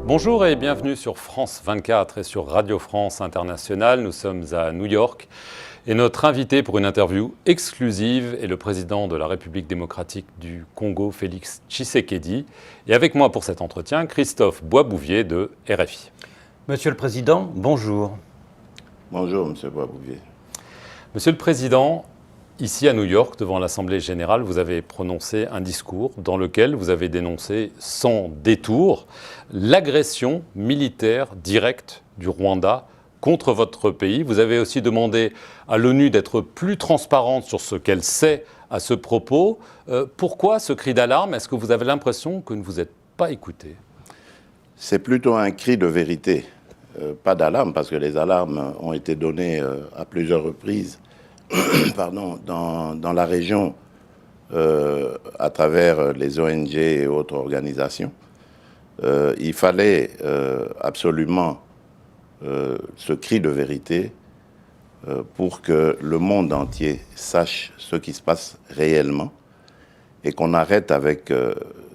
Bonjour et bienvenue sur France 24 et sur Radio France Internationale. Nous sommes à New York et notre invité pour une interview exclusive est le président de la République démocratique du Congo, Félix Tshisekedi. Et avec moi pour cet entretien, Christophe Boisbouvier de RFI. Monsieur le Président, bonjour. Bonjour, Monsieur Boisbouvier. Monsieur le Président, ici à New York, devant l'Assemblée générale, vous avez prononcé un discours dans lequel vous avez dénoncé sans détour l'agression militaire directe du Rwanda contre votre pays. Vous avez aussi demandé à l'ONU d'être plus transparente sur ce qu'elle sait à ce propos. Pourquoi ce cri d'alarme? Est-ce que vous avez l'impression que ne vous êtes pas écouté? C'est plutôt un cri de vérité, pas d'alarme, parce que les alarmes ont été données à plusieurs reprises dans la région à travers les ONG et autres organisations. Il fallait absolument ce cri de vérité pour que le monde entier sache ce qui se passe réellement et qu'on arrête avec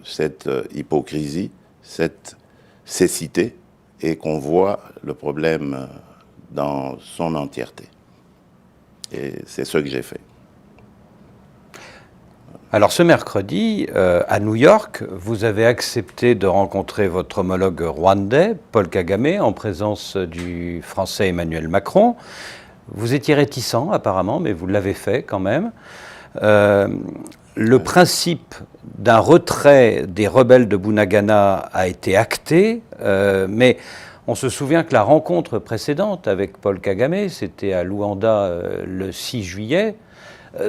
cette hypocrisie, cette cécité et qu'on voit le problème dans son entièreté. Et c'est ce que j'ai fait. Alors ce mercredi, à New York, vous avez accepté de rencontrer votre homologue rwandais, Paul Kagame, en présence du Français Emmanuel Macron. Vous étiez réticent apparemment, mais vous l'avez fait quand même. Le principe d'un retrait des rebelles de Bunagana a été acté, mais on se souvient que la rencontre précédente avec Paul Kagame, c'était à Luanda le 6 juillet,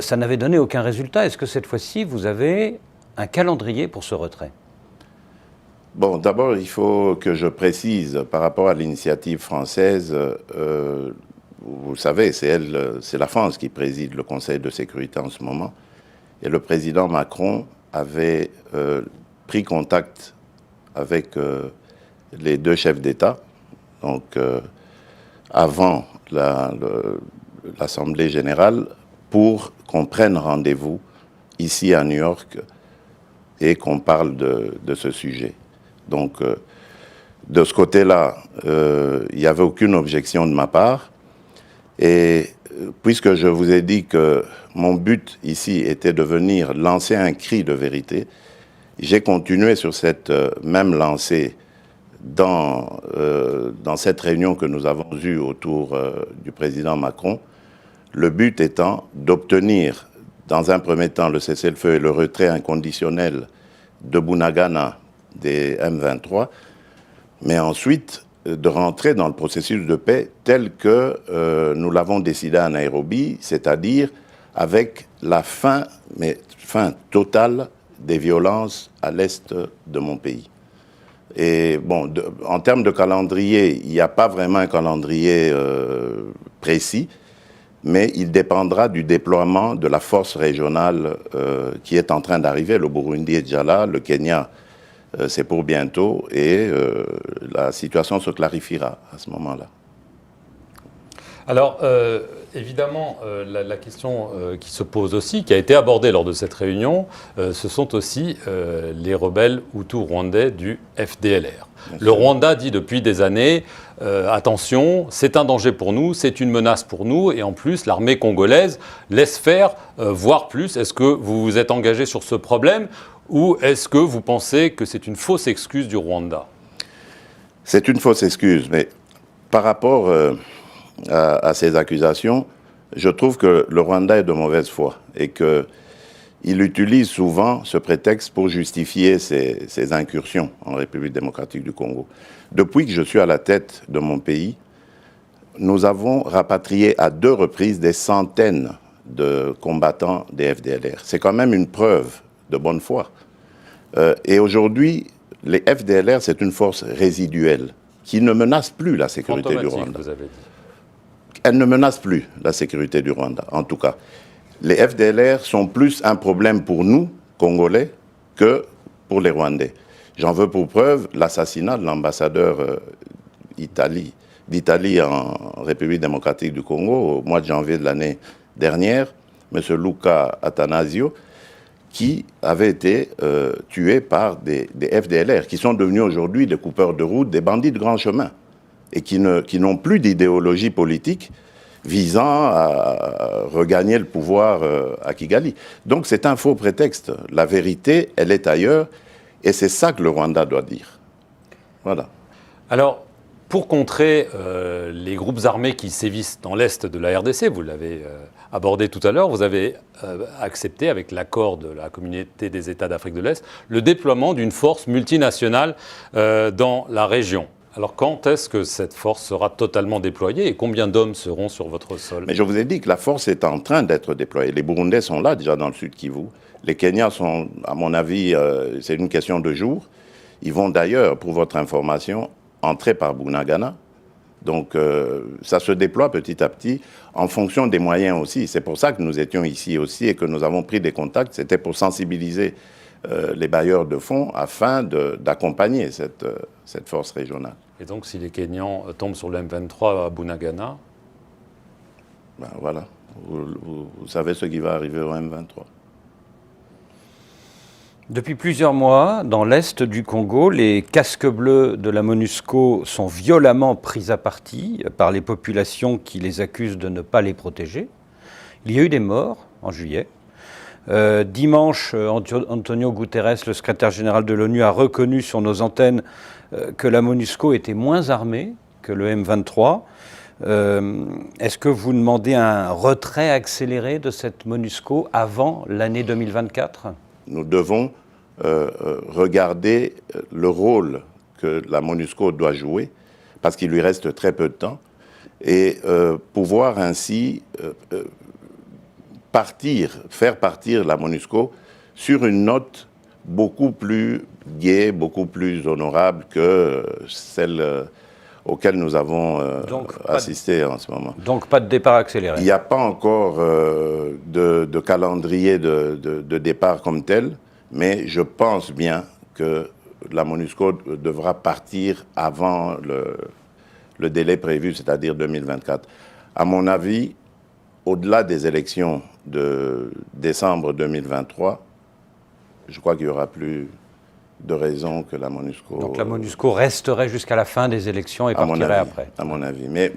ça n'avait donné aucun résultat. Est-ce que cette fois-ci, vous avez un calendrier pour ce retrait? Bon, d'abord, il faut que je précise par rapport à l'initiative française, vous savez, c'est la France qui préside le Conseil de sécurité en ce moment, et le président Macron avait pris contact avec les deux chefs d'État, donc avant l'Assemblée générale, pour qu'on prenne rendez-vous ici à New York et qu'on parle de ce sujet. Donc, de ce côté-là, il n'y avait aucune objection de ma part. Et puisque je vous ai dit que mon but ici était de venir lancer un cri de vérité, j'ai continué sur cette même lancée dans cette réunion que nous avons eue autour du président Macron, le but étant d'obtenir, dans un premier temps, le cessez-le-feu et le retrait inconditionnel de Bunagana des M23, mais ensuite de rentrer dans le processus de paix tel que nous l'avons décidé à Nairobi, c'est-à-dire avec la fin totale des violences à l'est de mon pays. Et bon, en termes de calendrier, il n'y a pas vraiment un calendrier précis, mais il dépendra du déploiement de la force régionale qui est en train d'arriver. Le Burundi est déjà là, le Kenya, c'est pour bientôt, et la situation se clarifiera à ce moment-là. Alors, évidemment, la question qui se pose aussi, qui a été abordée lors de cette réunion, ce sont aussi les rebelles hutus rwandais du FDLR. Le Rwanda dit depuis des années, attention, c'est un danger pour nous, c'est une menace pour nous, et en plus, l'armée congolaise laisse faire, voire plus. Est-ce que vous vous êtes engagé sur ce problème, ou est-ce que vous pensez que c'est une fausse excuse du Rwanda? C'est une fausse excuse, mais par rapport à ces accusations, je trouve que le Rwanda est de mauvaise foi et qu'il utilise souvent ce prétexte pour justifier ses incursions en République démocratique du Congo. Depuis que je suis à la tête de mon pays, nous avons rapatrié à 2 reprises des centaines de combattants des FDLR. C'est quand même une preuve de bonne foi. Et aujourd'hui, les FDLR, c'est une force résiduelle qui ne menace plus la sécurité du Rwanda. Vous avez dit. Elle ne menace plus la sécurité du Rwanda, en tout cas. Les FDLR sont plus un problème pour nous, Congolais, que pour les Rwandais. J'en veux pour preuve l'assassinat de l'ambassadeur d'Italie en République démocratique du Congo au mois de janvier de l'année dernière, M. Luca Attanasio, qui avaient été tués par des FDLR, qui sont devenus aujourd'hui des coupeurs de route, des bandits de grand chemin, et qui n'ont plus d'idéologie politique visant à regagner le pouvoir à Kigali. Donc c'est un faux prétexte. La vérité, elle est ailleurs, et c'est ça que le Rwanda doit dire. Voilà. Alors, pour contrer les groupes armés qui sévissent dans l'est de la RDC, vous l'avez abordé tout à l'heure, vous avez accepté, avec l'accord de la communauté des États d'Afrique de l'Est, le déploiement d'une force multinationale dans la région. Alors quand est-ce que cette force sera totalement déployée et combien d'hommes seront sur votre sol? Mais je vous ai dit que la force est en train d'être déployée. Les Burundais sont là, déjà dans le sud Kivu. Les Kenyans sont, à mon avis, c'est une question de jours. Ils vont d'ailleurs, pour votre information, entrer par Bunagana. Donc ça se déploie petit à petit en fonction des moyens aussi. C'est pour ça que nous étions ici aussi et que nous avons pris des contacts. C'était pour sensibiliser les bailleurs de fonds afin d'accompagner cette force régionale. Et donc si les Kenyans tombent sur le M23 à Bunagana? Ben voilà, vous savez ce qui va arriver au M23. Depuis plusieurs mois, dans l'est du Congo, les casques bleus de la MONUSCO sont violemment pris à partie par les populations qui les accusent de ne pas les protéger. Il y a eu des morts en juillet. Dimanche, Antonio Guterres, le secrétaire général de l'ONU, a reconnu sur nos antennes que la MONUSCO était moins armée que le M23. Est-ce que vous demandez un retrait accéléré de cette MONUSCO avant l'année 2024 ? Nous devons regarder le rôle que la MONUSCO doit jouer, parce qu'il lui reste très peu de temps, et pouvoir ainsi faire partir la MONUSCO sur une note beaucoup plus gaie, beaucoup plus honorable que celle auquel nous avons assisté en ce moment. Donc pas de départ accéléré. Il n'y a pas encore de calendrier de départ comme tel, mais je pense bien que la MONUSCO devra partir avant le délai prévu, c'est-à-dire 2024. À mon avis, au-delà des élections de décembre 2023, je crois qu'il n'y aura plus de raison que la MONUSCO... Donc la MONUSCO resterait jusqu'à la fin des élections et partirait après. À mon avis. Mais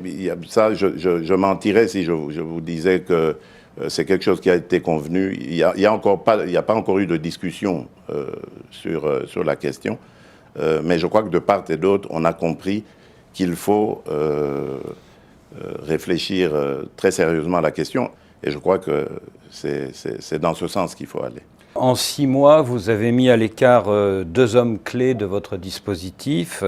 ça, je mentirais si je vous disais que c'est quelque chose qui a été convenu. Il n'y a pas encore eu de discussion sur la question. Mais je crois que de part et d'autre, on a compris qu'il faut réfléchir très sérieusement à la question. Et je crois que c'est dans ce sens qu'il faut aller. En 6 mois, vous avez mis à l'écart 2 hommes clés de votre dispositif,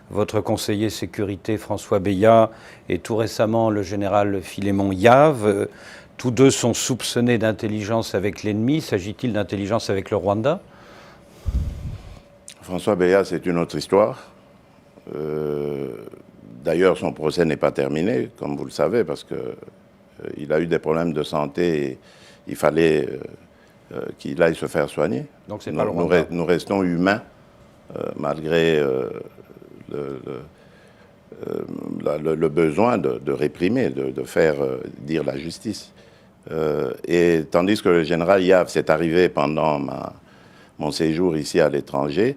votre conseiller sécurité François Beya et tout récemment le général Philémon Yave. Tous deux sont soupçonnés d'intelligence avec l'ennemi. S'agit-il d'intelligence avec le Rwanda ? François Beya, c'est une autre histoire. D'ailleurs, son procès n'est pas terminé, comme vous le savez, parce qu'il a eu des problèmes de santé et il fallait qu'il aille se faire soigner. Donc c'est pas le Rwanda. Nous restons humains, malgré le besoin de réprimer, de faire dire la justice. Et tandis que le général Yave s'est arrivé pendant mon séjour ici à l'étranger,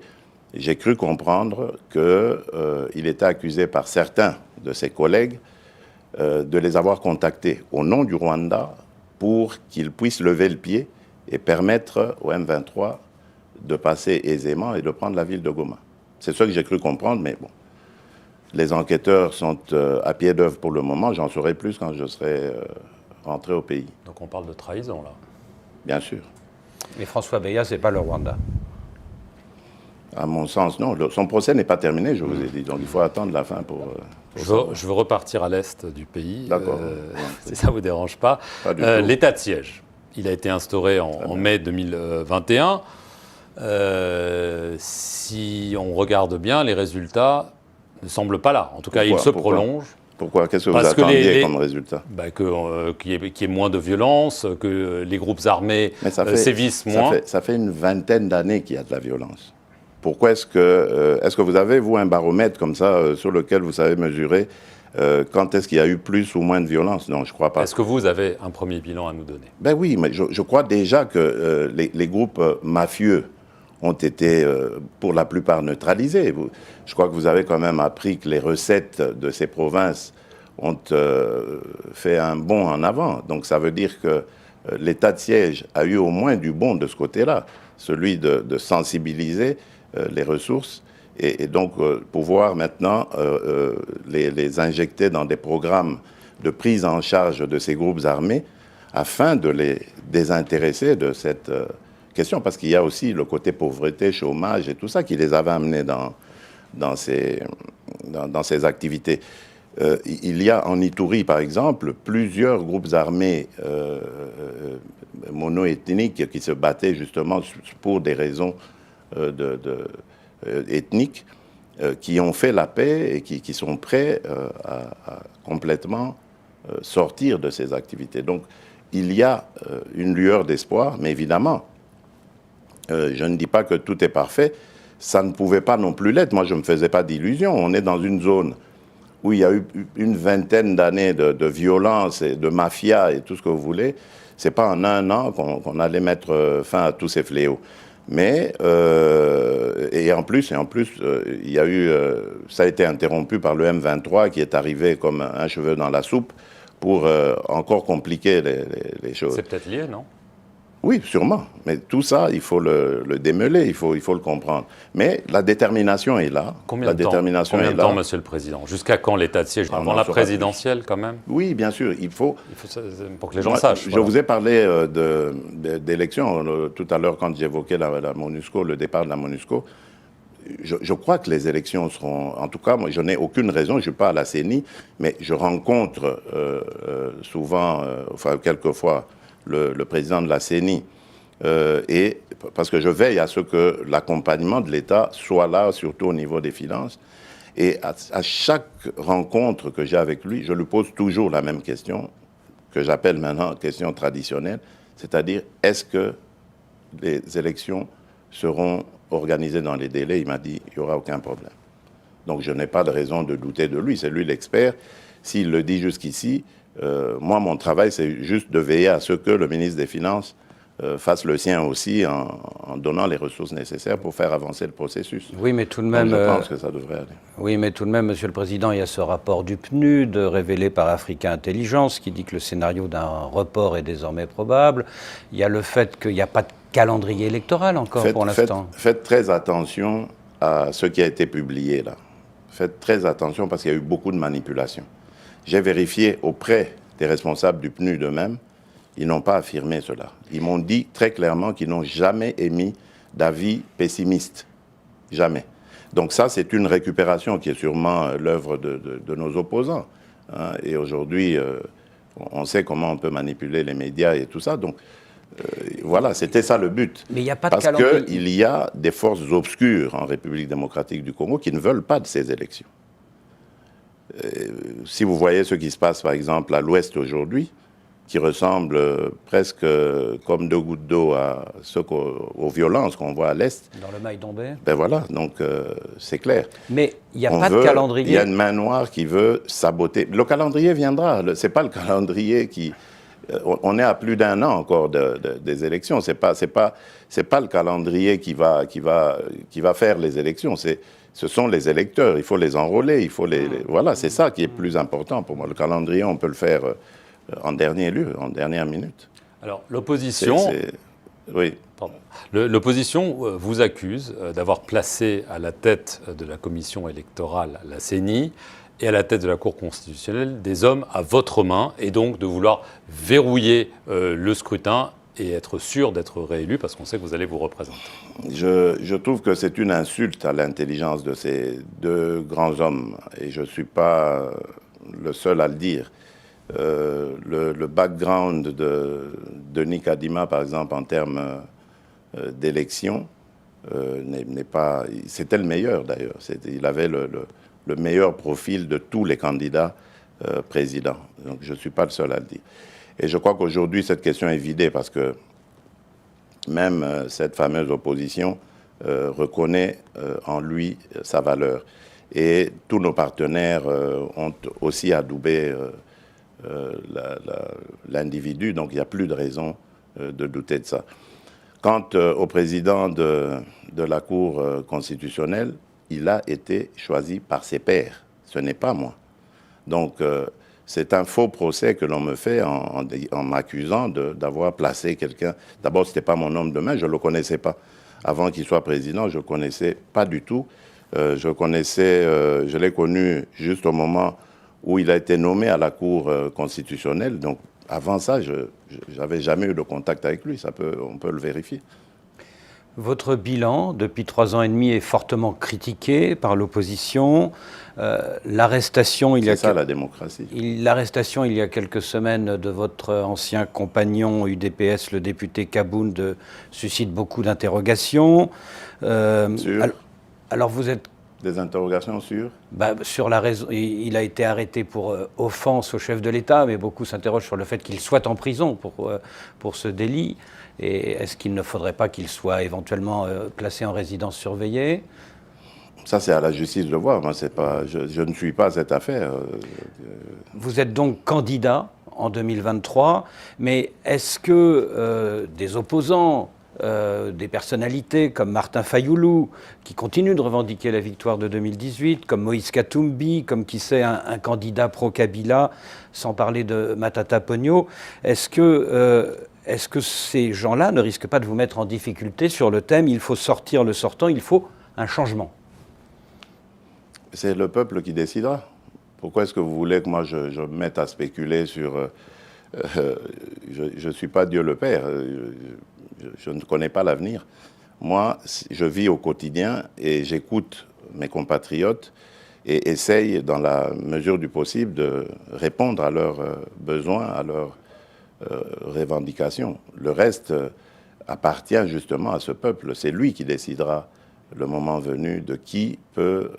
j'ai cru comprendre qu'il était accusé par certains de ses collègues de les avoir contactés au nom du Rwanda pour qu'ils puissent lever le pied et permettre au M23 de passer aisément et de prendre la ville de Goma. C'est ça que j'ai cru comprendre, mais bon. Les enquêteurs sont à pied d'œuvre pour le moment. J'en saurai plus quand je serai rentré au pays. Donc on parle de trahison, là. Bien sûr. Mais François Beya, c'est pas le Rwanda. À mon sens, non. Son procès n'est pas terminé, je vous ai dit. Donc il faut attendre la fin pour je veux repartir à l'est du pays. D'accord. Si ça ne vous dérange pas. Pas du tout. L'état de siège, il a été instauré en mai 2021. Si on regarde bien, les résultats ne semblent pas là. En tout cas, ils se prolongent. Pourquoi? Qu'est-ce que vous attendiez comme résultat? Qu'il y ait moins de violence, que les groupes armés sévissent moins. Ça fait une vingtaine d'années qu'il y a de la violence. Pourquoi est-ce que vous avez, vous, un baromètre comme ça sur lequel vous savez mesurer quand est-ce qu'il y a eu plus ou moins de violence? Non, je ne crois pas. Est-ce que vous avez un premier bilan à nous donner? Ben oui, mais je crois déjà que les groupes mafieux ont été pour la plupart neutralisés. Je crois que vous avez quand même appris que les recettes de ces provinces ont fait un bond en avant. Donc ça veut dire que l'état de siège a eu au moins du bon de ce côté-là, celui de sensibiliser les ressources et donc pouvoir maintenant les injecter dans des programmes de prise en charge de ces groupes armés afin de les désintéresser de cette question. Parce qu'il y a aussi le côté pauvreté, chômage et tout ça qui les avait amenés dans ces activités. Il y a en Ituri, par exemple, plusieurs groupes armés mono-ethniques qui se battaient justement pour des raisons ethniques, qui ont fait la paix et qui sont prêts à complètement sortir de ces activités. Donc, il y a une lueur d'espoir, mais évidemment, je ne dis pas que tout est parfait. Ça ne pouvait pas non plus l'être. Moi, je ne me faisais pas d'illusions. On est dans une zone où il y a eu une vingtaine d'années de violence et de mafia et tout ce que vous voulez. Ce n'est pas en un an qu'on allait mettre fin à tous ces fléaux. Mais, et en plus, il y a eu, ça a été interrompu par le M23 qui est arrivé comme un cheveu dans la soupe pour encore compliquer les choses. C'est peut-être lié, non? Oui, sûrement. Mais tout ça, il faut le démêler, il faut le comprendre. Mais la détermination est là. Combien de temps, Monsieur le Président? Jusqu'à quand l'état de siège? Avant la présidentielle, quand même? Oui, bien sûr. Il faut pour que les gens sachent. Je vous ai parlé d'élections tout à l'heure quand j'évoquais la MONUSCO, le départ de la MONUSCO. Je crois que les élections seront... En tout cas, moi, je n'ai aucune raison, je ne suis pas à la CENI, mais je rencontre souvent, enfin quelquefois, le président de la CENI, et parce que je veille à ce que l'accompagnement de l'État soit là, surtout au niveau des finances. Et à chaque rencontre que j'ai avec lui, je lui pose toujours la même question, que j'appelle maintenant question traditionnelle, c'est-à-dire, est-ce que les élections seront organisées dans les délais? Il m'a dit, il n'y aura aucun problème. Donc je n'ai pas de raison de douter de lui, c'est lui l'expert. S'il le dit jusqu'ici, moi, mon travail, c'est juste de veiller à ce que le ministre des Finances fasse le sien aussi en donnant les ressources nécessaires pour faire avancer le processus. Oui, mais tout de même... Donc, je pense que ça devrait aller. Oui, mais tout de même, Monsieur le Président, il y a ce rapport du PNUD révélé par Africa Intelligence qui dit que le scénario d'un report est désormais probable. Il y a le fait qu'il n'y a pas de calendrier électoral encore pour l'instant. Faites très attention à ce qui a été publié là. Faites très attention parce qu'il y a eu beaucoup de manipulations. J'ai vérifié auprès des responsables du PNUD eux-mêmes, ils n'ont pas affirmé cela. Ils m'ont dit très clairement qu'ils n'ont jamais émis d'avis pessimiste. Jamais. Donc ça, c'est une récupération qui est sûrement l'œuvre de nos opposants. Hein. Et aujourd'hui, on sait comment on peut manipuler les médias et tout ça. Donc voilà, c'était ça le but. Mais il n'y a pas de calendrier. Parce qu'il y a des forces obscures en République démocratique du Congo qui ne veulent pas de ces élections. Si vous voyez ce qui se passe, par exemple, à l'Ouest aujourd'hui, qui ressemble presque comme deux gouttes d'eau aux violences qu'on voit à l'Est. Dans le Maï-Dombé. Ben voilà, donc c'est clair. Mais il n'y a pas de calendrier. Il y a une main noire qui veut saboter. Le calendrier viendra. Ce n'est pas le calendrier qui... On est à plus d'un an encore des élections. C'est pas le calendrier qui va faire les élections. Ce sont les électeurs. Il faut les enrôler. Voilà, c'est ça qui est plus important pour moi. Le calendrier, on peut le faire en dernier lieu, en dernière minute. Alors, l'opposition... Oui. Pardon. L'opposition vous accuse d'avoir placé à la tête de la commission électorale, la CENI, et à la tête de la Cour constitutionnelle, des hommes à votre main, et donc de vouloir verrouiller le scrutin et être sûr d'être réélu, parce qu'on sait que vous allez vous représenter. Je trouve que c'est une insulte à l'intelligence de ces deux grands hommes, et je ne suis pas le seul à le dire. Le background de Denis Kadima, par exemple, en termes d'élection, n'est pas... C'était le meilleur, d'ailleurs. Il avait le meilleur profil de tous les candidats présidents. Donc, je ne suis pas le seul à le dire. Et je crois qu'aujourd'hui, cette question est vidée parce que même cette fameuse opposition reconnaît en lui sa valeur. Et tous nos partenaires ont aussi adoubé l'individu, donc il n'y a plus de raison de douter de ça. Quant au président de la Cour constitutionnelle, il a été choisi par ses pairs, ce n'est pas moi. Donc c'est un faux procès que l'on me fait en m'accusant d'avoir placé quelqu'un. D'abord, ce n'était pas mon homme de main, je ne le connaissais pas. Avant qu'il soit président, je ne le connaissais pas du tout. Je l'ai connu juste au moment où il a été nommé à la Cour constitutionnelle. Donc, avant ça, je n'avais jamais eu de contact avec lui. On peut le vérifier. Votre bilan, depuis 3 ans et demi, est fortement critiqué par l'opposition. L'arrestation, C'est ça, la démocratie. L'arrestation, il y a quelques semaines, de votre ancien compagnon UDPS, le député Kabound, suscite beaucoup d'interrogations. Alors vous êtes... Des interrogations sur sur la raison. Il a été arrêté pour offense au chef de l'État, mais beaucoup s'interrogent sur le fait qu'il soit en prison pour ce délit. Et est-ce qu'il ne faudrait pas qu'il soit éventuellement placé en résidence surveillée? Ça, c'est à la justice de le voir. Moi, je ne suis pas cette affaire. Vous êtes donc candidat en 2023, mais est-ce que des opposants, des personnalités comme Martin Fayoulou, qui continuent de revendiquer la victoire de 2018, comme Moïse Katumbi, comme qui sait un candidat pro-Kabila, sans parler de Matata Ponyo, est-ce que ces gens-là ne risquent pas de vous mettre en difficulté sur le thème « il faut sortir le sortant, il faut un changement » ? C'est le peuple qui décidera. Pourquoi est-ce que vous voulez que moi je me mette à spéculer sur... je ne suis pas Dieu le Père. Je ne connais pas l'avenir. Moi, je vis au quotidien et j'écoute mes compatriotes et essaye, dans la mesure du possible, de répondre à leurs besoins, à leurs revendications. Le reste appartient justement à ce peuple. C'est lui qui décidera, le moment venu, de qui peut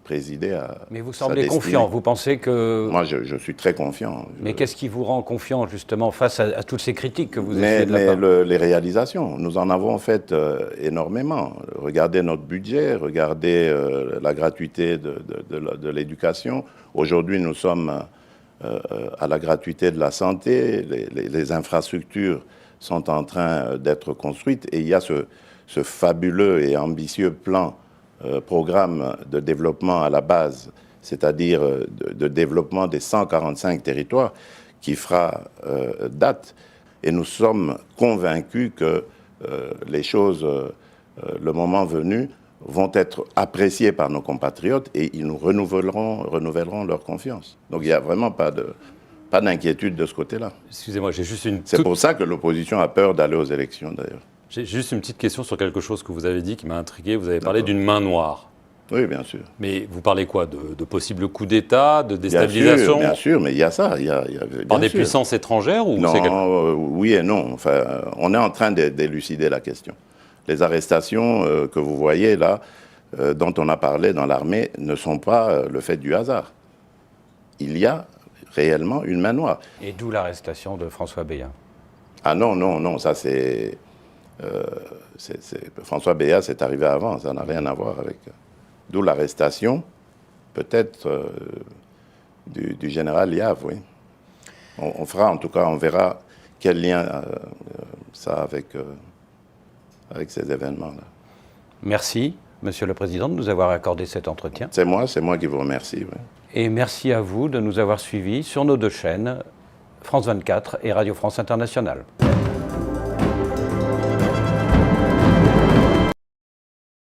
présider à... Mais vous semblez confiant, vous pensez que... Moi, je suis très confiant. Mais qu'est-ce qui vous rend confiant, justement, face à toutes ces critiques que vous essayez de la part? Les réalisations, nous en avons fait énormément. Regardez notre budget, regardez la gratuité de l'éducation. Aujourd'hui, nous sommes à la gratuité de la santé. Les infrastructures sont en train d'être construites et il y a ce fabuleux et ambitieux programme de développement à la base, c'est-à-dire de développement des 145 territoires qui fera date. Et nous sommes convaincus que les choses, le moment venu, vont être appréciées par nos compatriotes et ils nous renouvelleront leur confiance. Donc il n'y a vraiment pas d'inquiétude de ce côté-là. Excusez-moi, j'ai juste une... C'est pour ça que l'opposition a peur d'aller aux élections, d'ailleurs. J'ai juste une petite question sur quelque chose que vous avez dit qui m'a intrigué. Vous avez parlé d'une main noire. Oui, bien sûr. Mais vous parlez quoi? De possibles coups d'État, de déstabilisation? Bien sûr, mais il y a ça. Par des puissances étrangères ou Non, oui et non. Enfin, on est en train d'élucider la question. Les arrestations que vous voyez là, dont on a parlé dans l'armée, ne sont pas le fait du hasard. Il y a réellement une main noire. Et d'où l'arrestation de François Béat? Ah non, ça c'est... François Béat, c'est arrivé avant, ça n'a rien à voir avec... D'où l'arrestation, peut-être, du général Yav, oui. On fera, en tout cas, on verra quel lien ça a avec ces événements-là. Merci, Monsieur le Président, de nous avoir accordé cet entretien. C'est moi qui vous remercie. Oui. Et merci à vous de nous avoir suivis sur nos 2 chaînes, France 24 et Radio France Internationale.